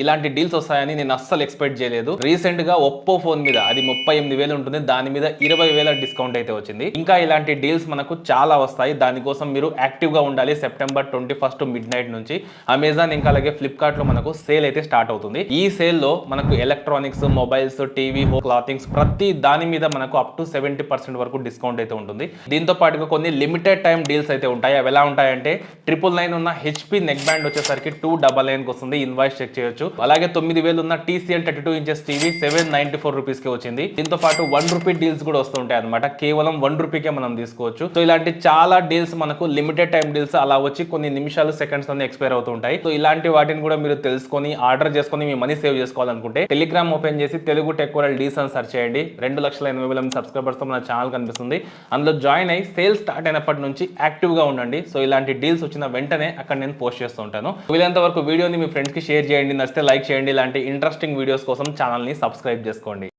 ఇలాంటి డీల్స్ వస్తాయని నేను అస్సలు ఎక్స్పెక్ట్ చేయలేదు. రీసెంట్ గా ఒప్పో ఫోన్ మీద అది 38,000 ఉంటుంది, దాని మీద 20,000 డిస్కౌంట్ అయితే వచ్చింది. ఇంకా ఇలాంటి డీల్స్ మనకు చాలా వస్తాయి. దానికోసం మీరు యాక్టివ్ గా ఉండాలి. సెప్టెంబర్ 21 మిడ్ నైట్ నుంచి అమెజాన్ ఇంకా అలాగే ఫ్లిప్కార్ట్ లో మనకు సేల్ అయితే స్టార్ట్ అవుతుంది. ఈ సేల్ లో మనకు ఎలక్ట్రానిక్స్, మొబైల్స్, టీవీ, క్లాతింగ్స్ ప్రతి దాని మీద మనకు అప్ టు 70% వరకు డిస్కౌంట్ అయితే ఉంటుంది. దీంతో పాటుగా కొన్ని లిమిటెడ్ టైం డీల్స్ అయితే ఉంటాయి. అవి ఎలా ఉంటాయంటే 999 ఉన్న హెచ్పి నెక్ బ్యాండ్ వచ్చేసరికి 299 వస్తుంది. ఇన్వాయిస్ చెక్ చేయొచ్చు. అలాగే 9,000 ఉన్న TCL 32 ఇంచెస్ టీవీ 794 రూపీస్ కి వచ్చింది. దీంతో పాటు ₹1 డీల్స్ కూడా వస్తుంటాయి అనమాట. కేవలం ₹1కే మనం తీసుకోవచ్చు. సో ఇలాంటి చాలా డీల్స్ మనకు లిమిటెడ్ టైం డీల్స్ అలా వచ్చి కొన్ని నిమిషాలు, సెకండ్స్ అన్ని ఎక్స్పైర్ అవుతుంటాయి. సో ఇలాంటి వాటిని కూడా మీరు తెలుసుకొని ఆర్డర్ చేసుకొని మీ మనీ సేవ్ చేసుకోవాలనుకుంటే టెలిగ్రామ్ ఓపెన్ చేసి తెలుగు టెక్ వరల్డ్ డీల్స్ అని సెర్చ్ చేయండి. 2,80,000 సబ్స్క్రైబర్స్ తో మన ఛానల్ కనిపిస్తుంది. అందులో జాయిన్ అయ్యి సేల్ స్టార్ట్ అయినప్పటి నుంచి యాక్టివ్ గా ఉండండి. సో ఇలాంటి డీల్స్ వచ్చిన వెంటనే అక్కడ నేను పోస్ట్ చేస్తూ ఉంటాను. వీలైనంత వరకు వీడియోని మీ ఫ్రెండ్స్ కి షేర్ చేయండి. నచ్చితే లైక్ చేయండి. ఇలాంటి ఇంట్రెస్టింగ్ వీడియోస్ కోసం ఛానల్ ని సబ్స్క్రైబ్ చేసుకోండి.